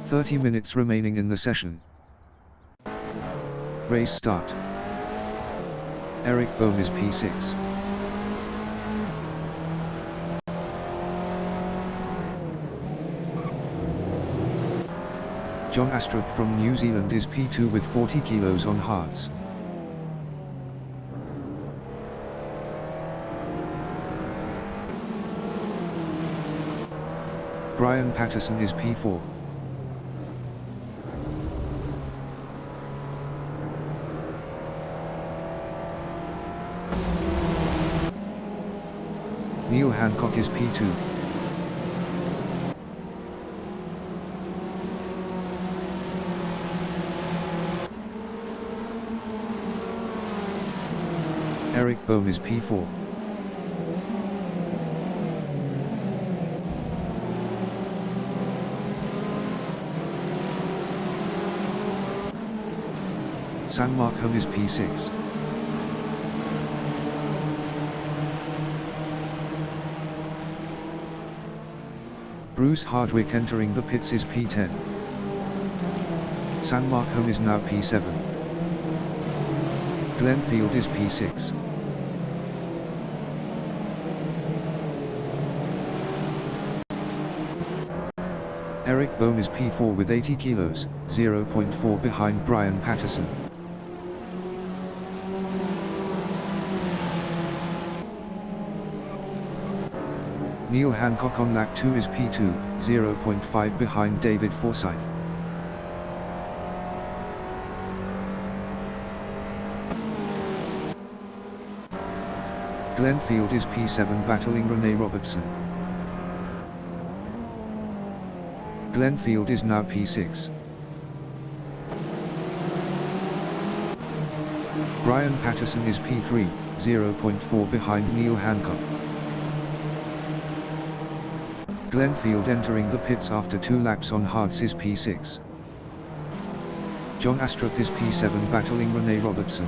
30 minutes remaining in the session. Race start. Eric Bohm is P6. John Astrup from New Zealand is P2 with 40 kilos on hards. Brian Patterson is P4. Neil Hancock is P2. Eric Bohm is P4. Sam Markham is P6. Bruce Hardwick entering the pits is P10. Sam Markham is now P7. Glenn Field is P6. Eric Bohm is P4 with 80 kilos, 0.4 behind Brian Patterson. Neil Hancock on lap 2 is P2, 0.5 behind David Forsyth. Glenn Field is P7 battling Rene Robertson. Glenn Field is now P6. Brian Patterson is P3, 0.4 behind Neil Hancock. Glenn Field entering the pits after 2 laps on hards is P6. John Astrup is P7 battling Rene Robertson.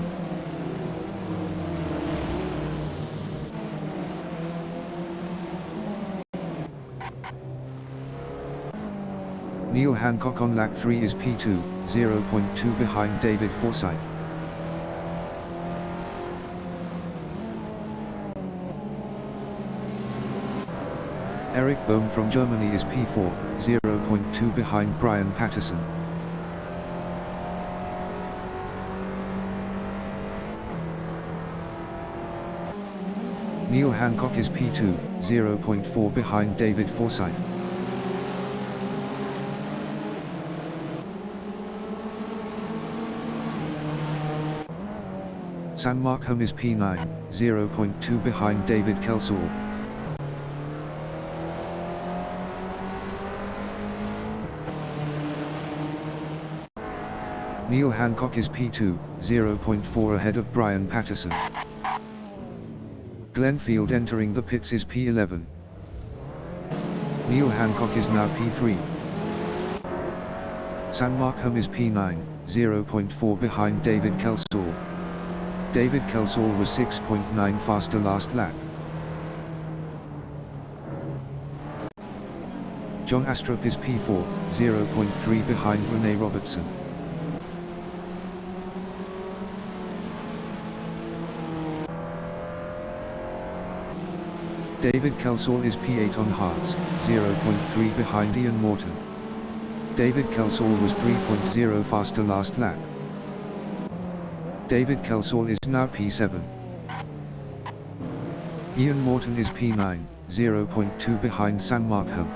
Neil Hancock on lap 3 is P2, 0.2 behind David Forsyth. Eric Bohm from Germany is P4, 0.2 behind Brian Patterson. Neil Hancock is P2, 0.4 behind David Forsyth. Sam Markham is P9, 0.2 behind David Kelsall. Neil Hancock is P2, 0.4 ahead of Brian Patterson. Glenn Field entering the pits is P11. Neil Hancock is now P3. Sam Markham is P9, 0.4 behind David Kelsall. David Kelsall was 6.9 faster last lap. John Astrup is P4, 0.3 behind Rene Robertson. David Kelsall is P8 on hards, 0.3 behind Ian Morton. David Kelsall was 3.0 faster last lap. David Kelsall is now P7. Ian Morton is P9, 0.2 behind Sam Markham.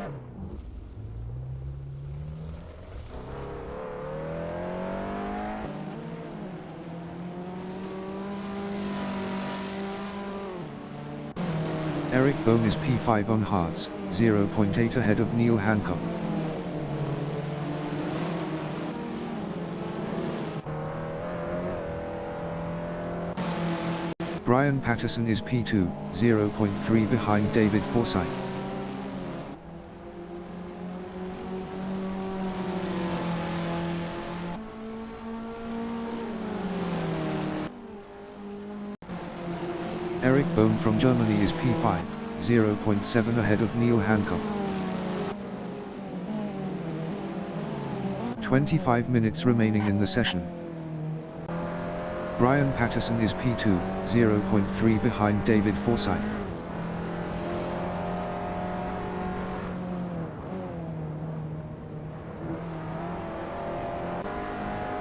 Eric Bohm is P5 on hards, 0.8 ahead of Neil Hancock. Brian Patterson is P2, 0.3 behind David Forsyth. Eric Bohm from Germany is P5, 0.7 ahead of Neil Hancock. 25 minutes remaining in the session. Brian Patterson is P2, 0.3 behind David Forsyth.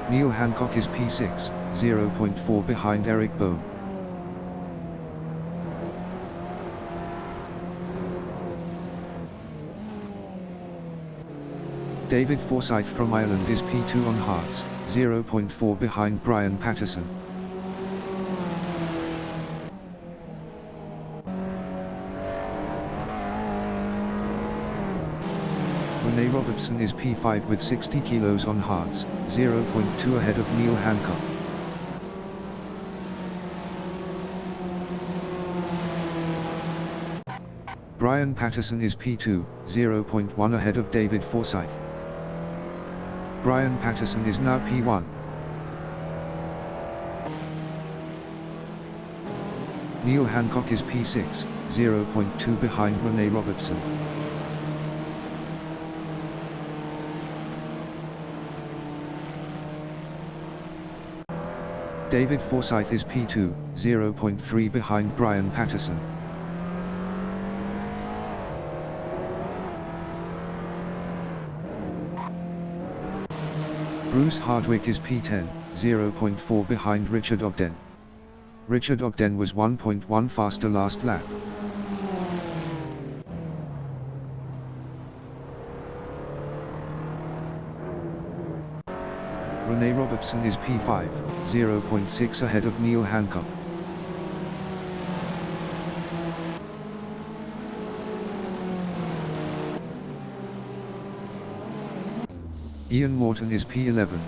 Neil Hancock is P6, 0.4 behind Eric Bohm. David Forsyth from Ireland is P2 on hards, 0.4 behind Brian Patterson. Rene Robertson is P5 with 60 kilos on hards, 0.2 ahead of Neil Hancock. Brian Patterson is P2, 0.1 ahead of David Forsyth. Brian Patterson is now P1. Neil Hancock is P6, 0.2 behind Rene Robertson. David Forsyth is P2, 0.3 behind Brian Patterson. Bruce Hardwick is P10, 0.4 behind Richard Ogden. Richard Ogden was 1.1 faster last lap. Rene Robertson is P5, 0.6 ahead of Neil Hancock. Ian Morton is P11.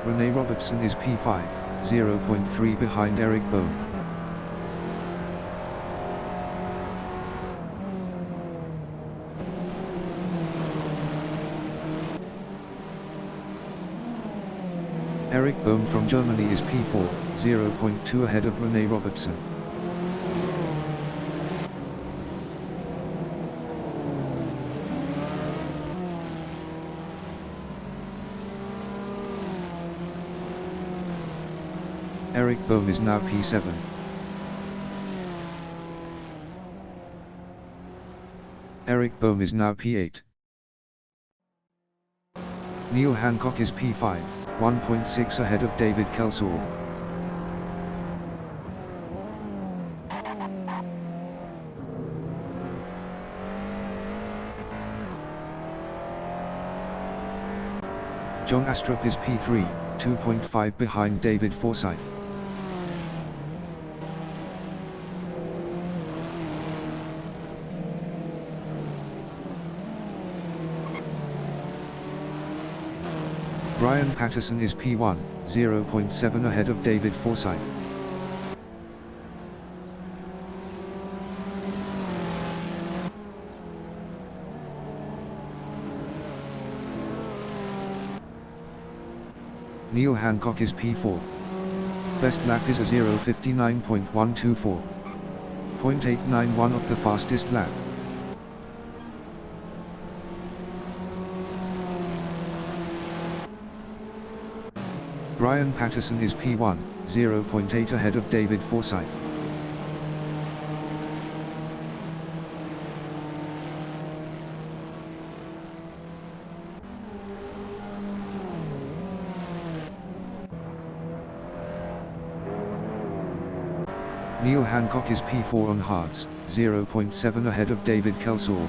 Rene Robertson is P5, 0.3 behind Eric Bohm. Eric Bohm from Germany is P4, 0.2 ahead of Rene Robertson. Eric Bohm is now P7. Eric Bohm is now P8. Neil Hancock is P5, 1.6 ahead of David Kelsall. John Astrup is P3, 2.5 behind David Forsyth. Brian Patterson is P1, 0.7 ahead of David Forsyth. Neil Hancock is P4. Best lap is a 0:59.124. 0.891 of the fastest lap. Brian Patterson is P1, 0.8 ahead of David Forsyth. Neil Hancock is P4 on hards, 0.7 ahead of David Kelsall.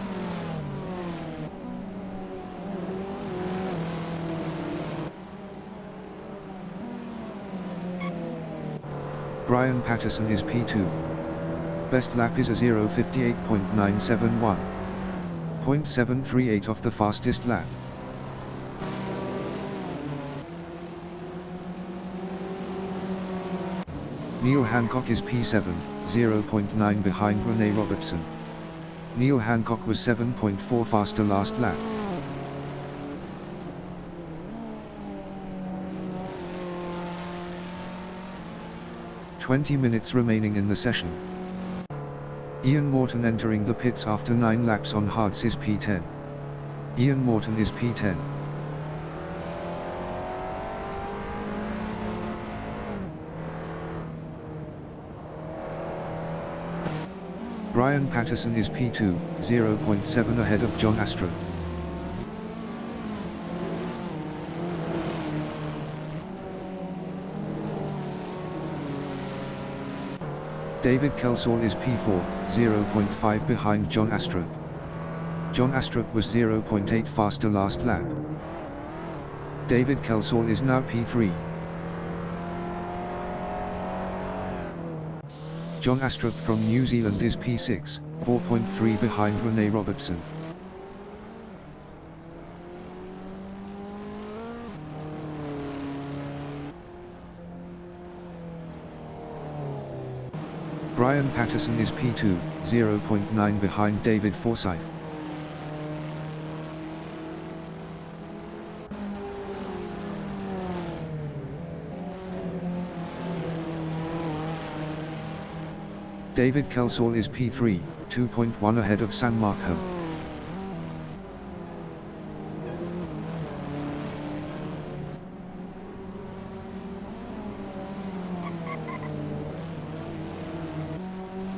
Brian Patterson is P2. Best lap is a 0:58.971. 0.738 of the fastest lap. Neil Hancock is P7, 0.9 behind Rene Robertson. Neil Hancock was 7.4 faster last lap. 20 minutes remaining in the session. Ian Morton entering the pits after 9 laps on hards is P10. Ian Morton is P10. Brian Patterson is P2, 0.7 ahead of John Astrup. David Kelsall is P4, 0.5 behind John Astrup. John Astrup was 0.8 faster last lap. David Kelsall is now P3. John Astrup from New Zealand is P6, 4.3 behind Rene Robertson. Brian Patterson is P2, 0.9 behind David Forsyth. David Kelsall is P3, 2.1 ahead of San Marco.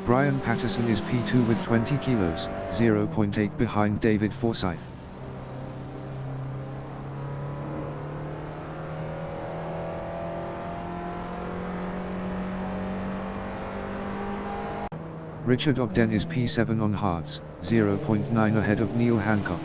Brian Patterson is P2 with 20 kilos, 0.8 behind David Forsyth. Richard Ogden is P7 on hards, 0.9 ahead of Neil Hancock.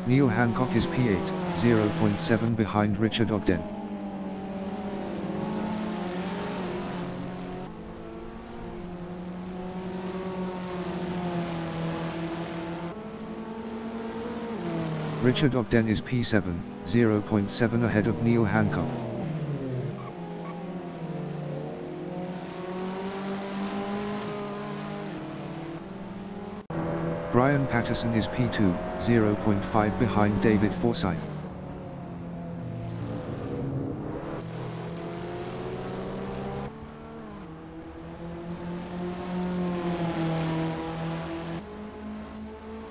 Neil Hancock is P8, 0.7 behind Richard Ogden. Richard Ogden is P7, 0.7 ahead of Neil Hancock. Brian Patterson is P2, 0.5 behind David Forsyth.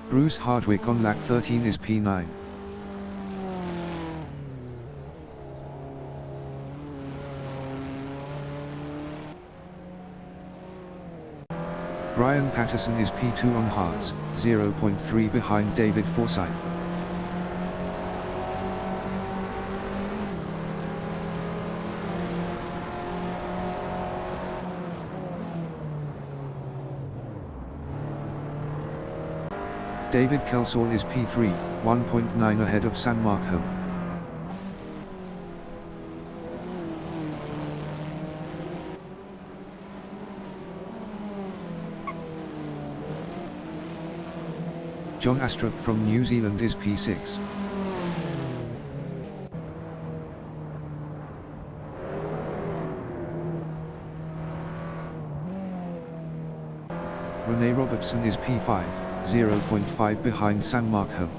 Bruce Hardwick on lap 13 is P9. Brian Patterson is P2 on hards, 0.3 behind David Forsyth. David Kelsall is P3, 1.9 ahead of San Marco. John Astrup from New Zealand is P6. Rene Robertson is P5, 0.5 behind San Marco.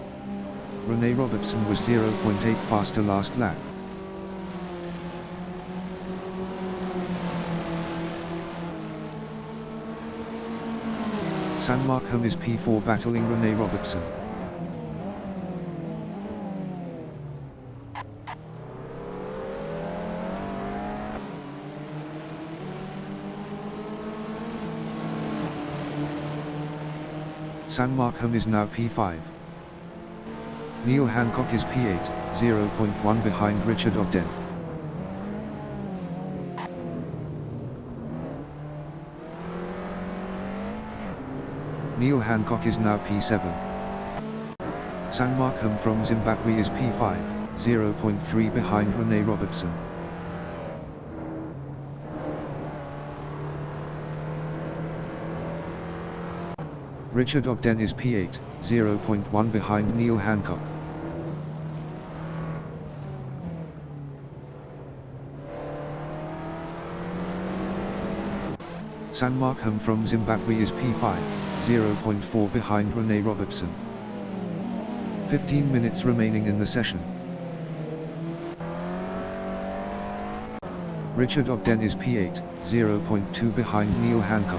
Rene Robertson was 0.8 faster last lap. San Marco is P4 battling Rene Robertson. San Marco is now P5. Neil Hancock is P8, 0.1 behind Richard Ogden. Neil Hancock is now P7. San Marco from Zimbabwe is P5, 0.3 behind Rene Robertson. Richard Ogden is P8, 0.1 behind Neil Hancock. San Markham from Zimbabwe is P5, 0.4 behind Rene Robertson. 15 minutes remaining in the session. Richard Ogden is P8, 0.2 behind Neil Hancock.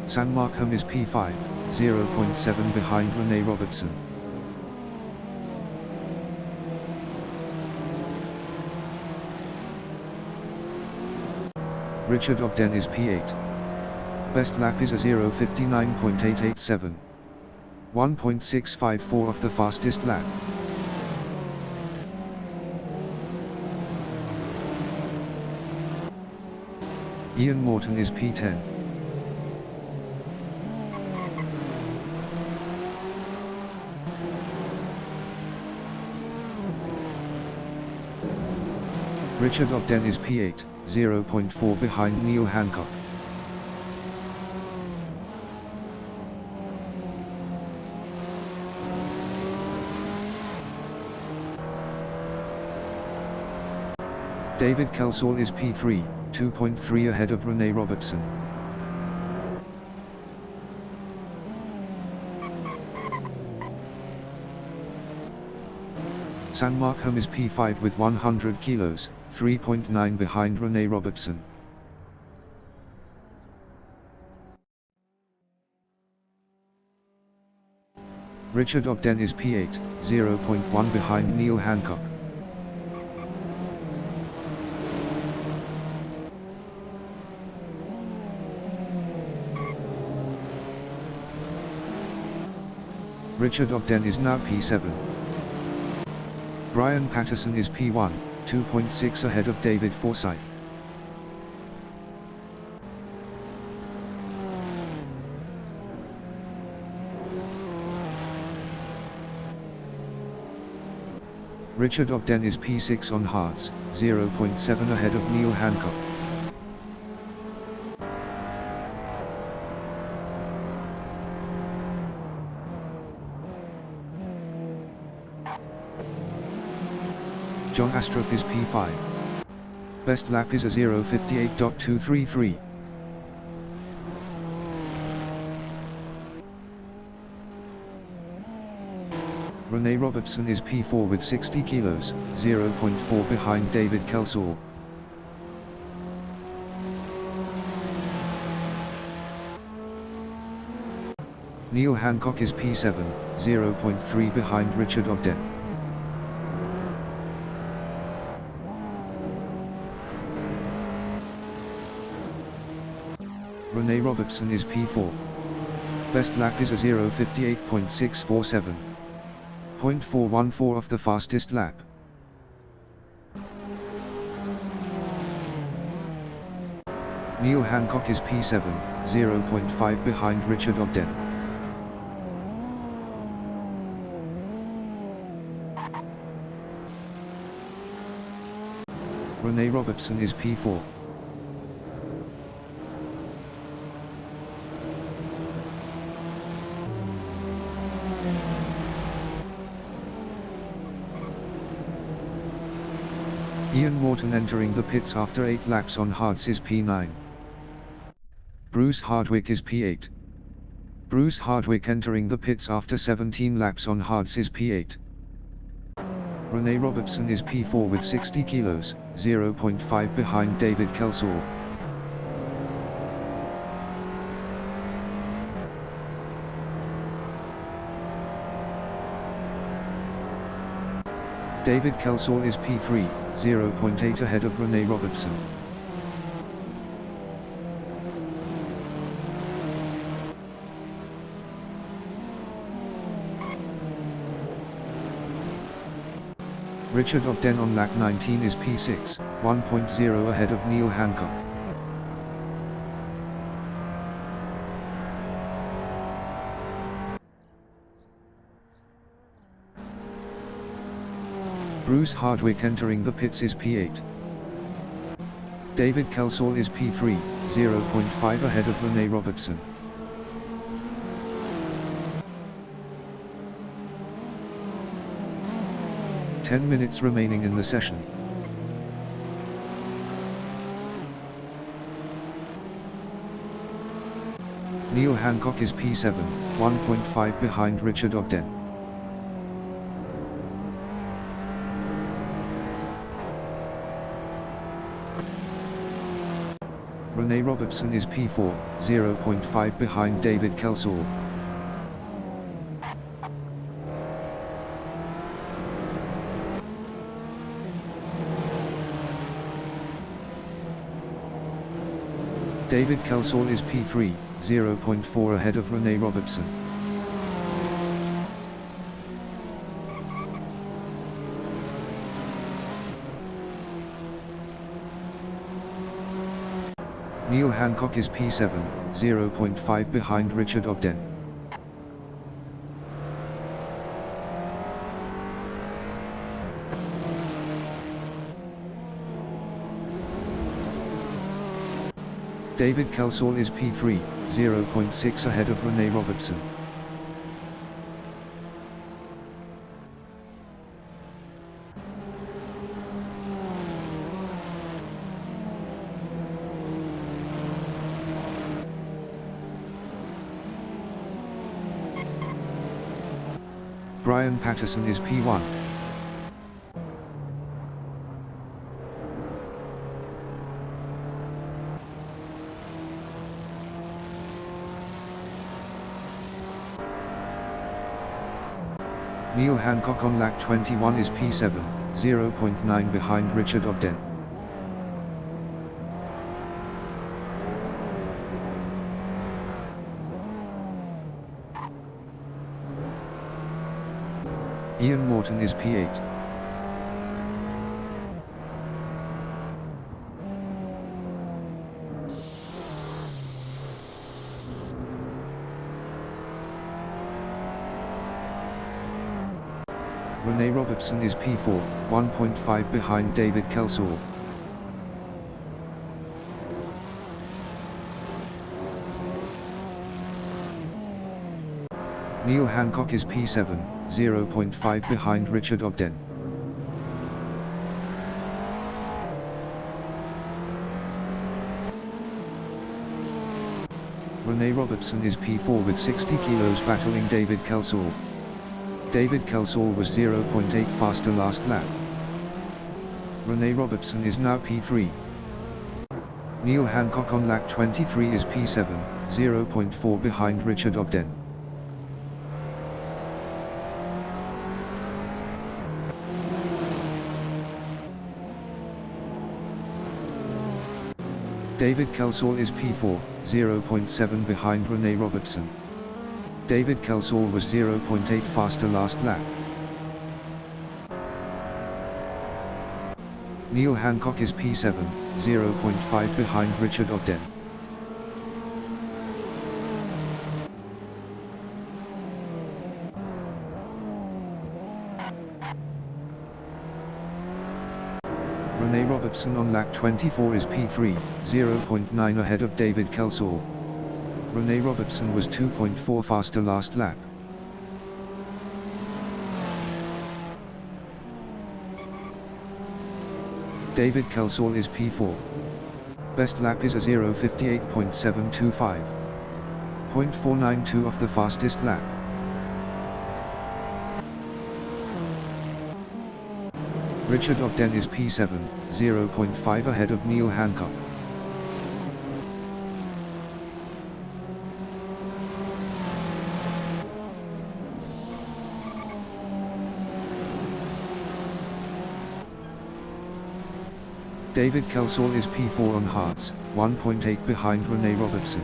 San Markham is P5, 0.7 behind Rene Robertson. Richard Ogden is P8. Best lap is a 0:59.887. 1.654 of the fastest lap. Ian Morton is P10. Richard Ogden is P8, 0.4 behind Neil Hancock. David Kelsall is P3, 2.3 ahead of Rene Robertson. San Markham is P5 with 100 kilos, 3.9 behind Rene Robertson. Richard Ogden is P8, 0.1 behind Neil Hancock. Richard Ogden is now P7. Brian Patterson is P1, 2.6 ahead of David Forsyth. Richard Ogden is P6 on hards, 0.7 ahead of Neil Hancock. John Astrup is P5. Best lap is a 0:58.233. Rene Robertson is P4 with 60 kilos, 0.4 behind David Kelsall. Neil Hancock is P7, 0.3 behind Richard Ogden. Rene Robertson is P4. Best lap is a 0:58.647. 0.414 of the fastest lap. Neil Hancock is P7, 0.5 behind Richard Ogden. Rene Robertson is P4. Ian Morton entering the pits after 8 laps on hards is P9. Bruce Hardwick is P8. Bruce Hardwick entering the pits after 17 laps on hards is P8. Rene Robertson is P4 with 60 kilos, 0.5 behind David Kelsall. David Kelsall is P3, 0.8 ahead of Rene Robertson. Richard Ogden on lap 19 is P6, 1.0 ahead of Neil Hancock. Bruce Hardwick entering the pits is P8. David Kelsall is P3, 0.5 ahead of Rene Robertson. 10 minutes remaining in the session. Neil Hancock is P7, 1.5 behind Richard Ogden. Rene Robertson is P4, 0.5 behind David Kelsall. David Kelsall is P3, 0.4 ahead of Rene Robertson. Neil Hancock is P7, 0.5 behind Richard Ogden. David Kelsall is P3, 0.6 ahead of Rene Robertson. Brian Patterson is P1. Neil Hancock on lap 21 is P7, 0.9 behind Richard Ogden. Ian Morton is P8. Rene Robertson is P4, 1.5 behind David Kelsall. Neil Hancock is P7, 0.5 behind Richard Ogden. Rene Robertson is P4 with 60 kilos battling David Kelsall. David Kelsall was 0.8 faster last lap. Rene Robertson is now P3. Neil Hancock on lap 23 is P7, 0.4 behind Richard Ogden. David Kelsall is P4, 0.7 behind Rene Robertson. David Kelsall was 0.8 faster last lap. Neil Hancock is P7, 0.5 behind Richard Ogden. Rene Robertson on lap 24 is P3, 0.9 ahead of David Kelsall. Rene Robertson was 2.4 faster last lap. David Kelsall is P4. Best lap is a 0:58.725. 0.492 of the fastest lap. Richard Ogden is P7, 0.5 ahead of Neil Hancock. David Kelsall is P4 on hards, 1.8 behind Rene Robertson.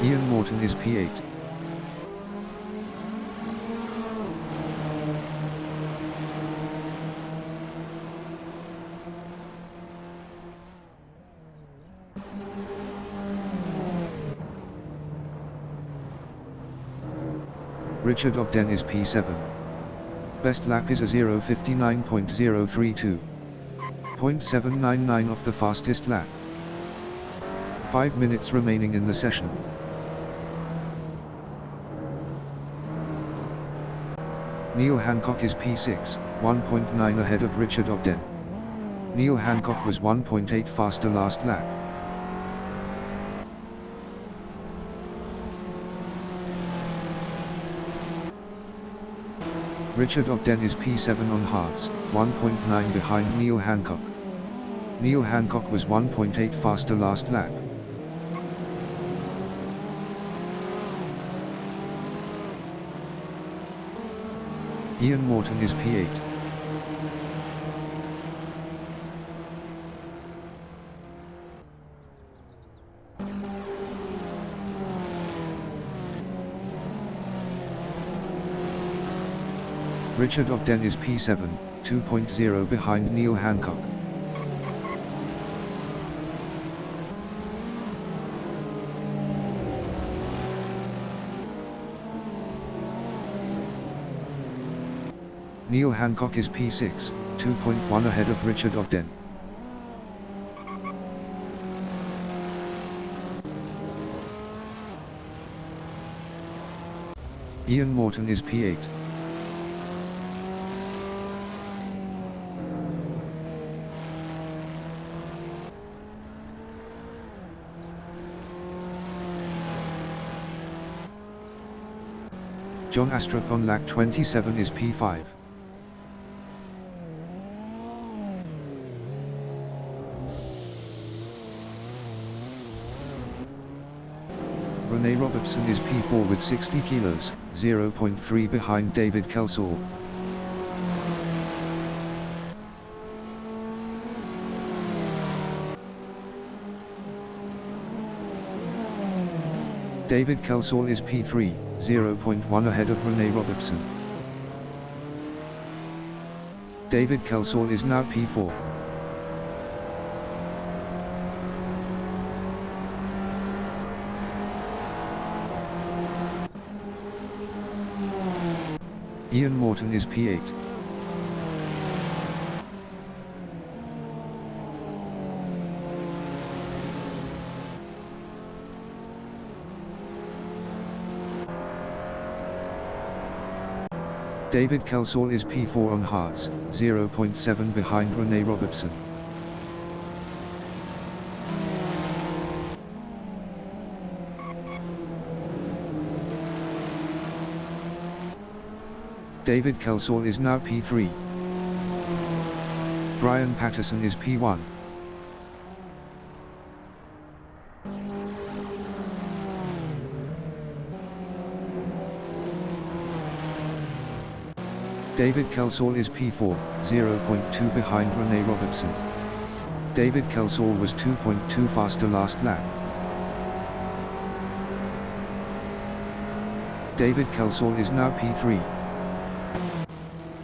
Ian Morton is P8. Richard Ogden is P7. Best lap is a 0:59.032. 0.799 of the fastest lap. 5 minutes remaining in the session. Neil Hancock is P6, 1.9 ahead of Richard Ogden. Neil Hancock was 1.8 faster last lap. Richard Ogden is P7 on hards, 1.9 behind Neil Hancock. Neil Hancock was 1.8 faster last lap. Ian Morton is P8. Richard Ogden is P7, 2.0 behind Neil Hancock. Neil Hancock is P6, 2.1 ahead of Richard Ogden. Ian Morton is P8. John Astrup on lap 27 is P5. Rene Robertson is P4 with 60 kilos, 0.3 behind David Kelsall. David Kelsall is P3, 0.1 ahead of Rene Robertson. David Kelsall is now P4. Ian Morton is P8. David Kelsall is P4 on hards, 0.7 behind Rene Robertson. David Kelsall is now P3. Brian Patterson is P1. David Kelsall is P4, 0.2 behind Rene Robertson. David Kelsall was 2.2 faster last lap. David Kelsall is now P3.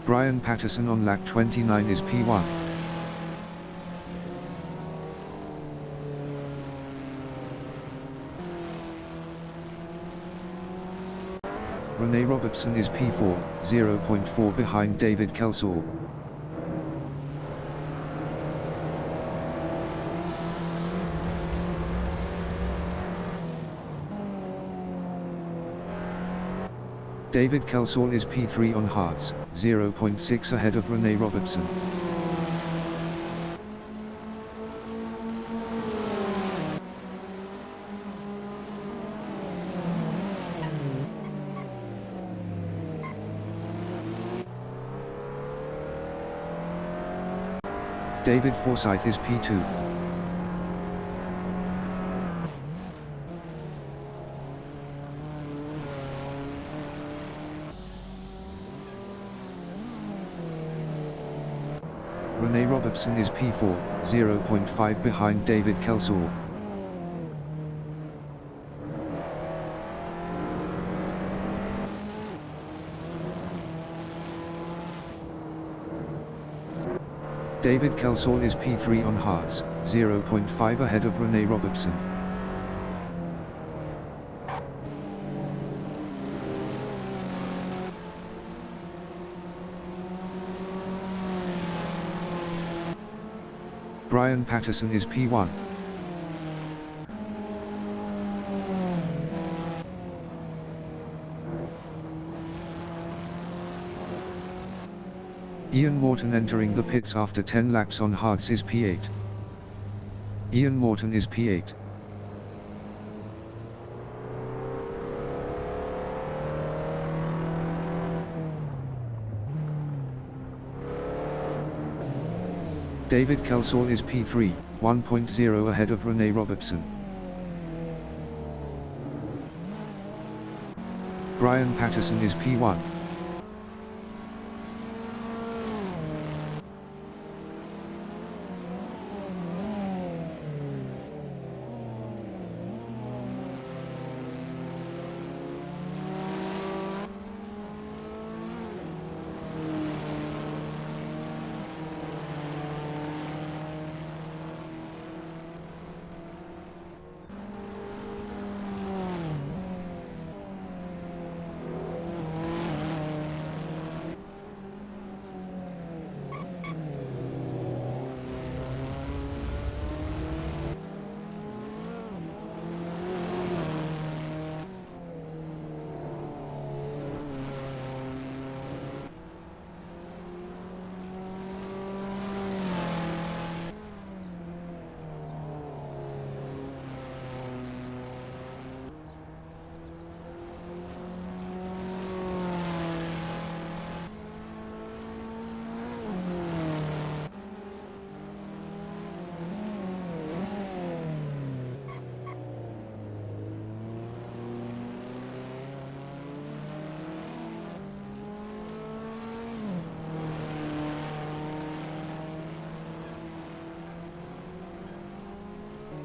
Brian Patterson on lap 29 is P1. Rene Robertson is P4, 0.4 behind David Kelsall. David Kelsall is P3 on hards, 0.6 ahead of Rene Robertson. David Forsyth is P2. Rene Robertson is P4, 0.5 behind David Kelsall. David Kelsall is P3 on hards, 0.5 ahead of Rene Robertson. Brian Patterson is P1. Ian Morton entering the pits after 10 laps on hards is P8. Ian Morton is P8. David Kelsall is P3, 1.0 ahead of Rene Robertson. Brian Patterson is P1.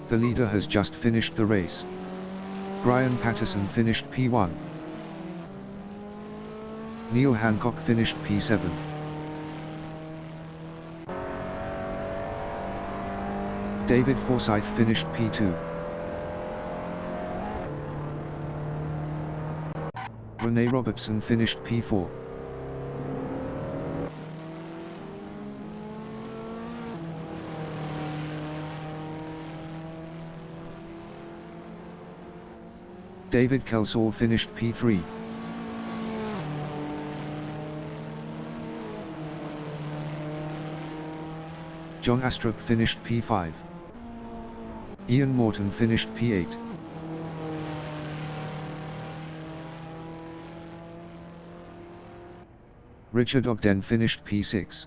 The leader has just finished the race. Brian Patterson finished P1. Neil Hancock finished P7. David Forsyth finished P2. Rene Robertson finished P4. David Kelsall finished P3. John Astrup finished P5. Ian Morton finished P8. Richard Ogden finished P6.